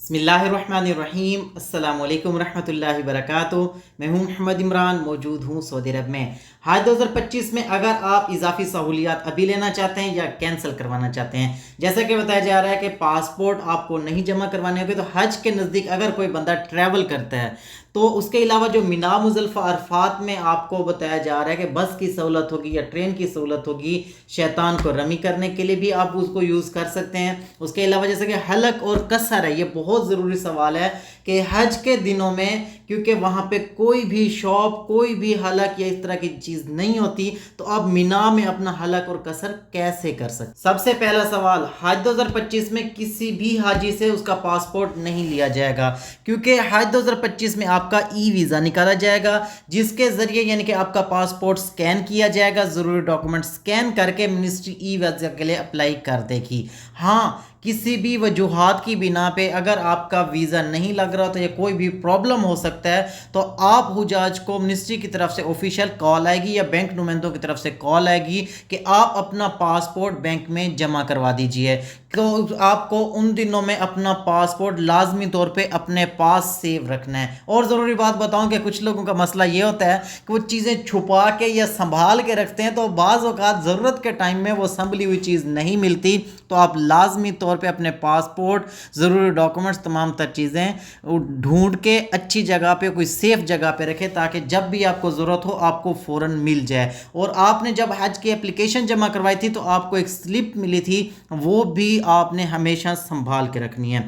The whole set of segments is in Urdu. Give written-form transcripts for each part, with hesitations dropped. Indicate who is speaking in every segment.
Speaker 1: بسم اللہ الرحمن الرحیم۔ السلام علیکم ورحمۃ اللہ وبرکاتہ۔ میں ہوں محمد عمران، موجود ہوں سعودی عرب میں۔ حج 2025 میں اگر آپ اضافی سہولیات ابھی لینا چاہتے ہیں یا کینسل کروانا چاہتے ہیں، جیسا کہ بتایا جا رہا ہے کہ پاسپورٹ آپ کو نہیں جمع کروانے ہوگے، تو حج کے نزدیک اگر کوئی بندہ ٹریول کرتا ہے تو اس کے علاوہ جو مینا، مزدلفہ، عرفات میں آپ کو بتایا جا رہا ہے کہ بس کی سہولت ہوگی یا ٹرین کی سہولت ہوگی، شیطان کو رمی کرنے کے لیے بھی آپ اس کو یوز کر سکتے ہیں۔ اس کے علاوہ جیسے کہ حلق اور قصر ہے، یہ بہت ضروری سوال ہے کہ حج کے دنوں میں، کیونکہ وہاں پہ کوئی بھی شاپ، کوئی بھی حلق یا اس طرح کی چیز نہیں ہوتی، تو آپ مینا میں اپنا حلق اور قصر کیسے کر سکتے؟ سب سے پہلا سوال، حج 2025 میں کسی بھی حاجی سے اس کا پاسپورٹ نہیں لیا جائے گا، کیونکہ حج 2025 میں آپ کا ای ویزا نکالا جائے گا، جس کے ذریعے یعنی کہ آپ کا پاسپورٹ سکین کیا جائے گا، ضروری ڈاکومنٹ سکین کر کے منسٹری ای ویزا کے لیے اپلائی کر دے گی۔ ہاں، کسی بھی وجوہات کی بنا پہ اگر آپ کا ویزا نہیں لگ رہا تو یہ کوئی بھی پرابلم ہو سکتا ہے، تو آپ حجاج کو منسٹری کی طرف سے آفیشیل کال آئے گی یا بینک نمائندوں کی طرف سے کال آئے گی کہ آپ اپنا پاسپورٹ بینک میں جمع کروا دیجئے۔ تو آپ کو ان دنوں میں اپنا پاسپورٹ لازمی طور پہ اپنے پاس سیو رکھنا ہے۔ اور ضروری بات بتاؤں کہ کچھ لوگوں کا مسئلہ یہ ہوتا ہے کہ وہ چیزیں چھپا کے یا سنبھال کے رکھتے ہیں، تو بعض اوقات ضرورت کے ٹائم میں وہ سنبھلی ہوئی چیز نہیں ملتی، تو آپ لازمی طور پہ اپنے پاسپورٹ، ضروری ڈاکومنٹس، تمام تر چیزیں ڈھونڈ کے اچھی جگہ پہ، کوئی سیف جگہ پہ رکھیں، تاکہ جب بھی آپ کو ضرورت ہو آپ کو فوراً مل جائے۔ اور آپ نے جب حج کی اپلیکیشن جمع کروائی تھی تو آپ کو ایک سلپ ملی تھی، وہ بھی آپ نے ہمیشہ سنبھال کے رکھنی ہے۔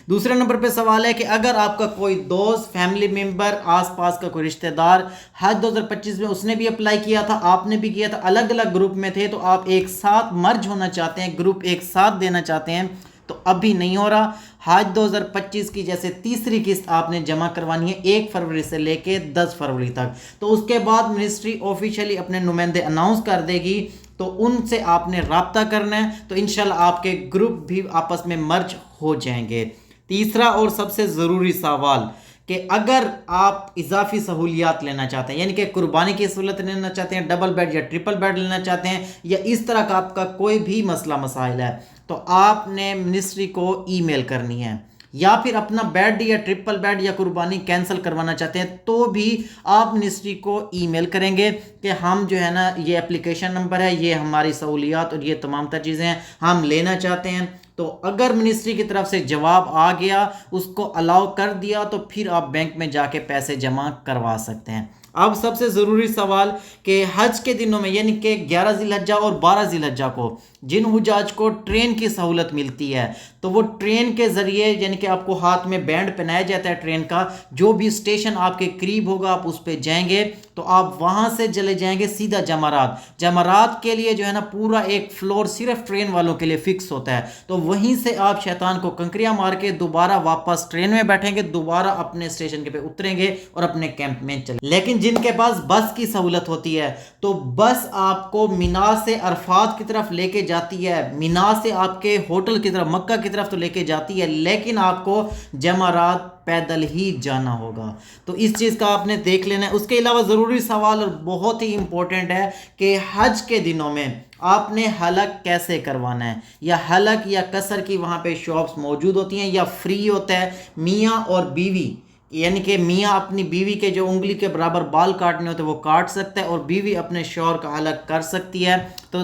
Speaker 1: دوسرے نمبر پہ سوال ہے کہ اگر آپ کا کوئی دوست، فیملی ممبر، آس پاس کا کوئی رشتہ دار حج 2025 میں اس نے بھی اپلائی کیا تھا، آپ نے بھی کیا تھا، الگ الگ گروپ میں تھے، تو آپ ایک ساتھ مرج ہونا چاہتے ہیں، گروپ ایک ساتھ دینا چاہتے ہیں، تو ابھی نہیں ہو رہا۔ حج 2025 کی جیسے تیسری قسط آپ نے جمع کروانی ہے 1 فروری سے لے کے 10 فروری تک، تو اس کے بعد منسٹری آفیشیلی اپنے نمائندے اناؤنس کر دے گی، تو ان سے آپ نے رابطہ کرنا ہے، تو انشاءاللہ آپ کے گروپ بھی آپس میں مرج ہو جائیں گے۔ تیسرا اور سب سے ضروری سوال کہ اگر آپ اضافی سہولیات لینا چاہتے ہیں، یعنی کہ قربانی کی سہولت لینا چاہتے ہیں، ڈبل بیڈ یا ٹرپل بیڈ لینا چاہتے ہیں، یا اس طرح کا آپ کا کوئی بھی مسئلہ مسائل ہے، تو آپ نے منسٹری کو ای میل کرنی ہے۔ یا پھر اپنا بیڈ یا ٹرپل بیڈ یا قربانی کینسل کروانا چاہتے ہیں تو بھی آپ منسٹری کو ای میل کریں گے کہ ہم جو ہے نا، یہ اپلیکیشن نمبر ہے، یہ ہماری سہولیات اور یہ تمام تر چیزیں ہیں، ہم لینا چاہتے ہیں۔ تو اگر منسٹری کی طرف سے جواب آ گیا، اس کو الاؤ کر دیا، تو پھر آپ بینک میں جا کے پیسے جمع کروا سکتے ہیں۔ اب سب سے ضروری سوال کہ حج کے دنوں میں، یعنی کہ 11 ذی الحجہ اور 12 ذی الحجہ کو جن حجاج کو ٹرین کی سہولت ملتی ہے، تو وہ ٹرین کے ذریعے، یعنی کہ آپ کو ہاتھ میں بینڈ پہنایا جاتا ہے ٹرین کا، جو بھی اسٹیشن آپ کے قریب ہوگا آپ اس پہ جائیں گے، تو آپ وہاں سے چلے جائیں گے سیدھا جمرات۔ جمرات کے لیے جو ہے نا پورا ایک فلور صرف ٹرین والوں کے لیے فکس ہوتا ہے، تو وہیں سے آپ شیطان کو کنکریاں مار کے دوبارہ واپس ٹرین میں بیٹھیں گے، دوبارہ اپنے اسٹیشن کے پہ اتریں گے اور اپنے کیمپ میں چلیں۔ لیکن جن کے پاس بس کی سہولت ہوتی ہے، تو بس آپ کو مینا سے عرفات کی طرف لے کے جاتی ہے، مینا سے آپ کے ہوٹل کی طرف، مکہ کی طرف تو لے کے جاتی ہے، لیکن آپ کو جمرات پیدل ہی جانا ہوگا، تو اس چیز کا آپ نے دیکھ لینا ہے۔ اس کے علاوہ ضروری سوال اور بہت ہی امپورٹنٹ ہے کہ حج کے دنوں میں آپ نے حلق کیسے کروانا ہے، یا حلق یا قصر کی وہاں پہ شاپس موجود ہوتی ہیں، یا فری ہوتا ہے۔ میاں اور بیوی، یعنی کہ میاں اپنی بیوی کے جو انگلی کے برابر بال کاٹنے ہوتے ہیں وہ کاٹ سکتا ہے، اور بیوی اپنے شوہر کا حلق کر سکتی ہے۔ تو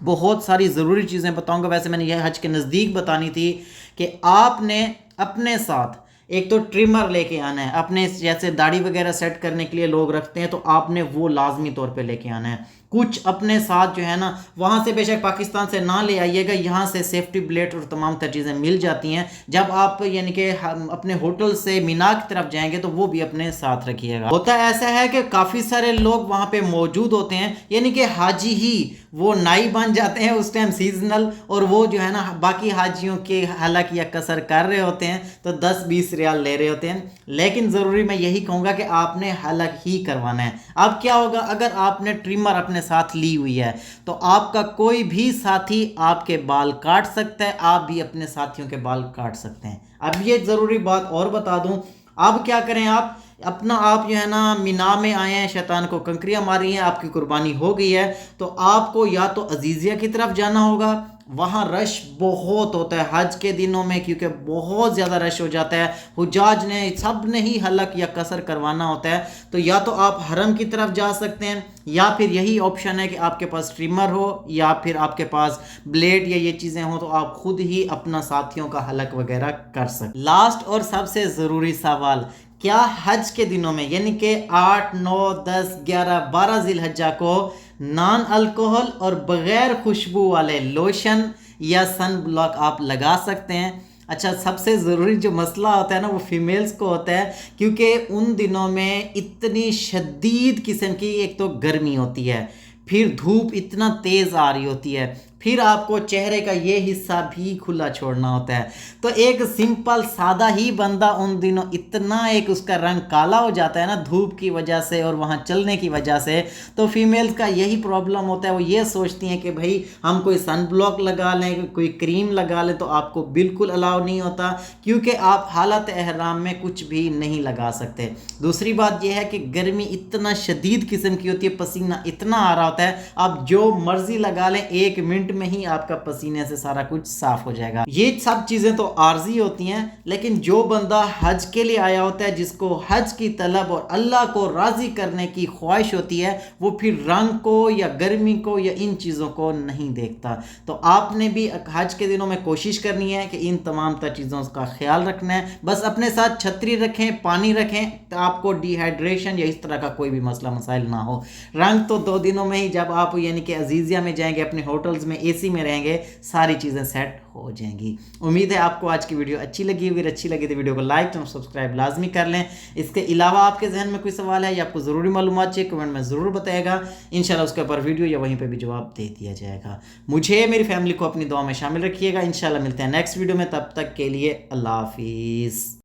Speaker 1: بہت ساری ضروری چیزیں بتاؤں گا، ویسے میں نے یہ حج کے نزدیک بتانی تھی کہ آپ نے اپنے ساتھ ایک تو ٹریمر لے کے آنا ہے، اپنے جیسے داڑھی وغیرہ سیٹ کرنے کے لیے لوگ رکھتے ہیں، تو آپ نے وہ لازمی طور پہ لے کے آنا ہے۔ کچھ اپنے ساتھ جو ہے نا، وہاں سے بے شک پاکستان سے نہ لے آئیے گا، یہاں سے سیفٹی بلیٹ اور تمام تر چیزیں مل جاتی ہیں۔ جب آپ یعنی کہ اپنے ہوٹل سے مینا کی طرف جائیں گے تو وہ بھی اپنے ساتھ رکھیے گا۔ ہوتا ایسا ہے کہ کافی سارے لوگ وہاں پہ موجود ہوتے ہیں، یعنی کہ حاجی ہی وہ نائی بن جاتے ہیں اس ٹائم سیزنل، اور وہ جو ہے نا باقی حاجیوں کے حلق یا قصر کر رہے ہوتے ہیں، تو 10-20 ریال لے رہے ہوتے ہیں۔ لیکن ضروری میں یہی کہوں گا کہ آپ نے حلق ہی کروانا ہے۔ اب کیا ہوگا، اگر آپ نے ٹریمر اپنے ساتھ لی ہوئی ہے تو آپ کا کوئی بھی ساتھی آپ کے بال کاٹ سکتا ہے، آپ بھی اپنے ساتھیوں کے بال کاٹ سکتے ہیں۔ اب یہ ضروری بات اور بتا دوں، اب کیا کریں، آپ جو ہے نا مینا میں آئے ہیں، شیطان کو کنکریاں ماری ہیں، آپ کی قربانی ہو گئی ہے، تو آپ کو یا تو عزیزیہ کی طرف جانا ہوگا، وہاں رش بہت ہوتا ہے حج کے دنوں میں، کیونکہ بہت زیادہ رش ہو جاتا ہے، حجاج نے سب نے ہی حلق یا قصر کروانا ہوتا ہے۔ تو یا تو آپ حرم کی طرف جا سکتے ہیں، یا پھر یہی آپشن ہے کہ آپ کے پاس ٹریمر ہو یا پھر آپ کے پاس بلیڈ یا یہ چیزیں ہوں تو آپ خود ہی اپنا ساتھیوں کا حلق وغیرہ کر سکتے۔ لاسٹ اور سب سے ضروری سوال، کیا حج کے دنوں میں یعنی کہ 8، 9، 10، 11، 12 ذی الحجہ کو نان الکوہل اور بغیر خوشبو والے لوشن یا سن بلاک آپ لگا سکتے ہیں؟ اچھا، سب سے ضروری جو مسئلہ ہوتا ہے نا وہ فیمیلز کو ہوتا ہے، کیونکہ ان دنوں میں اتنی شدید قسم کی ایک تو گرمی ہوتی ہے، پھر دھوپ اتنا تیز آ رہی ہوتی ہے، پھر آپ کو چہرے کا یہ حصہ بھی کھلا چھوڑنا ہوتا ہے۔ تو ایک سمپل سادہ ہی بندہ ان دنوں اتنا ایک اس کا رنگ کالا ہو جاتا ہے نا دھوپ کی وجہ سے اور وہاں چلنے کی وجہ سے، تو فیمیلز کا یہی پرابلم ہوتا ہے، وہ یہ سوچتی ہیں کہ بھائی ہم کوئی سن بلاک لگا لیں، کوئی کریم لگا لیں، تو آپ کو بالکل الاؤ نہیں ہوتا، کیونکہ آپ حالت احرام میں کچھ بھی نہیں لگا سکتے۔ دوسری بات یہ ہے کہ گرمی اتنا شدید قسم کی ہوتی ہے، پسینہ اتنا آ رہا ہوتا ہے، آپ جو مرضی لگا لیں 1 منٹ میں ہی آپ کا پسینے سے سارا کچھ صاف ہو جائے گا۔ یہ سب چیزیں تو عارضی ہوتی ہیں، لیکن جو بندہ حج کے لیے آیا ہوتا ہے، جس کو حج کی طلب اور اللہ کو راضی کرنے کی خواہش ہوتی ہے، وہ پھر رنگ کو یا گرمی کو یا ان چیزوں کو نہیں دیکھتا۔ تو آپ نے بھی حج کے دنوں میں کوشش کرنی ہے کہ ان تمام تر چیزوں کا خیال رکھنا ہے، بس اپنے ساتھ چھتری رکھیں، پانی رکھیں، تو آپ کو ڈی ہائیڈریشن یا اس طرح کا کوئی بھی مسئلہ مسائل نہ ہو۔ رنگ تو 2 دنوں میں ہی، جب آپ یعنی کہ عزیزیہ میں جائیں گے، اپنے ہوٹلز میں اے سی میں رہیں گے، ساری چیزیں سیٹ ہو جائیں گی۔ امید ہے آپ کو آج کی ویڈیو اچھی لگی ہوگی، اچھی لگی تو ویڈیو کو لائک اور سبسکرائب لازمی کر لیں۔ اس کے علاوہ آپ کے ذہن میں کوئی سوال ہے یا آپ کو ضروری معلومات چاہیے، کمنٹ میں ضرور بتائے گا، انشاءاللہ اس کے اوپر ویڈیو یا وہیں پہ بھی جواب دے دیا جائے گا۔ مجھے میری فیملی کو اپنی دعا میں شامل رکھیے گا، انشاءاللہ ملتے ہیں نیکسٹ ویڈیو میں، تب تک کے لیے اللہ حافظ۔